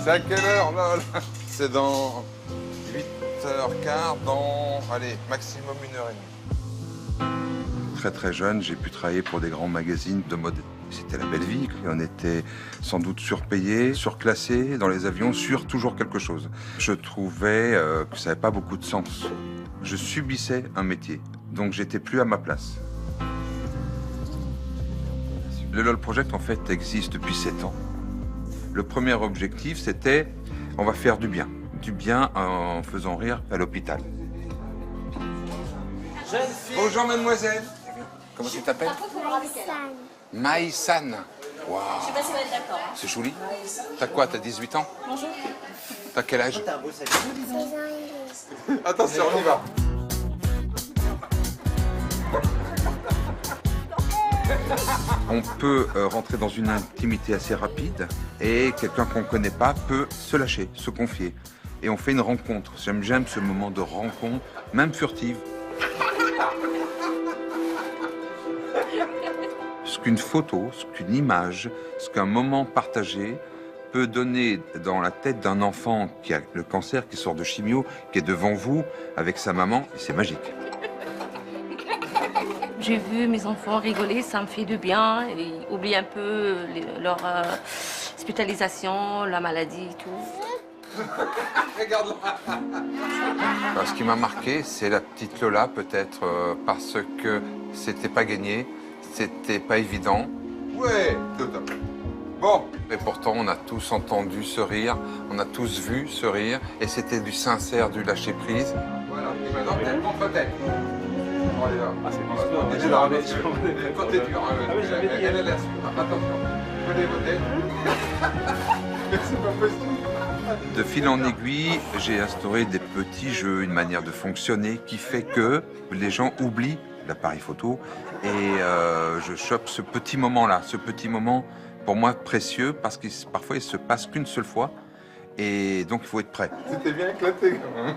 C'est à quelle heure, lol? C'est dans 8h15, dans, allez, maximum 1h30. Très très jeune, j'ai pu travailler pour des grands magazines de mode. C'était la belle vie. On était sans doute surpayés, surclassés dans les avions, sur toujours quelque chose. Je trouvais que ça n'avait pas beaucoup de sens. Je subissais un métier, donc j'étais plus à ma place. Le LOL Project, en fait, existe depuis 7 ans. Le premier objectif, c'était, on va faire du bien. Du bien en faisant rire à l'hôpital. Bonjour, mademoiselle. Comment tu t'appelles? Maïsan. Waouh. Je sais pas si vous êtes d'accord. C'est joli. T'as quoi? T'as 18 ans? Bonjour. T'as quel âge? Attention, on y va. On peut rentrer dans une intimité assez rapide et quelqu'un qu'on ne connaît pas peut se lâcher, se confier. Et on fait une rencontre. J'aime ce moment de rencontre, même furtive. Ce qu'une photo, ce qu'une image, ce qu'un moment partagé peut donner dans la tête d'un enfant qui a le cancer, qui sort de chimio, qui est devant vous avec sa maman, c'est magique. J'ai vu mes enfants rigoler, ça me fait du bien. Ils oublient un peu leur hospitalisation, la maladie et tout. Alors, ce qui m'a marqué, c'est la petite Lola, peut-être parce que c'était pas gagné, c'était pas évident. Ouais, tout à fait. Bon, et pourtant, on a tous entendu ce rire, on a tous vu ce rire, et c'était du sincère, du lâcher-prise. Voilà, et maintenant, tête contre tête. On est là. Ah, c'est du sport. On est là, quand t'es dur, elle est là, attention, prenez vos têtes. C'est pas possible. De fil en aiguille, j'ai instauré des petits jeux, une manière de fonctionner qui fait que les gens oublient l'appareil photo et je chope ce petit moment-là, ce petit moment pour moi précieux parce que parfois il se passe qu'une seule fois et donc il faut être prêt. C'était bien éclaté quand même.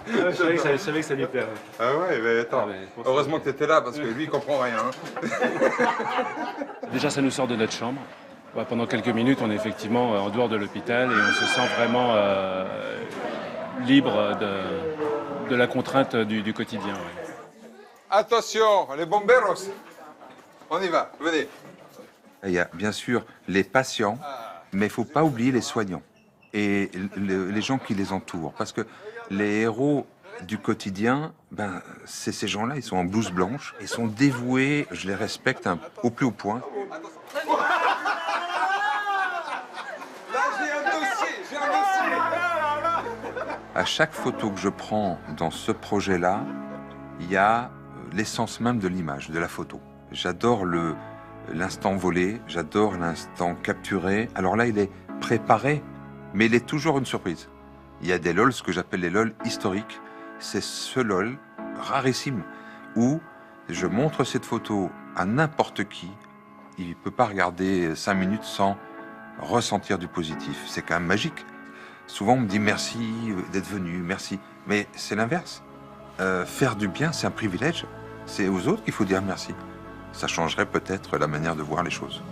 Je savais que ça lui plairait. Ah ouais, mais attends, heureusement que tu étais là parce que lui il comprend rien. Déjà ça nous sort de notre chambre. Pendant quelques minutes, on est effectivement en dehors de l'hôpital et on se sent vraiment libre de la contrainte du quotidien. Ouais. Attention, les bomberos. On y va, venez. Il y a bien sûr les patients, mais il ne faut pas oublier les soignants et les gens qui les entourent. Parce que les héros du quotidien, ben, c'est ces gens-là, ils sont en blouse blanche, ils sont dévoués, je les respecte au plus haut point. À chaque photo que je prends dans ce projet-là, il y a l'essence même de l'image, de la photo. J'adore l'instant volé, j'adore l'instant capturé. Alors là, il est préparé, mais il est toujours une surprise. Il y a des LOL, ce que j'appelle les LOL historiques. C'est ce LOL rarissime où je montre cette photo à n'importe qui. Il ne peut pas regarder 5 minutes sans ressentir du positif. C'est quand même magique. Souvent, on me dit merci d'être venu, merci. Mais c'est l'inverse. Faire du bien, c'est un privilège. C'est aux autres qu'il faut dire merci. Ça changerait peut-être la manière de voir les choses.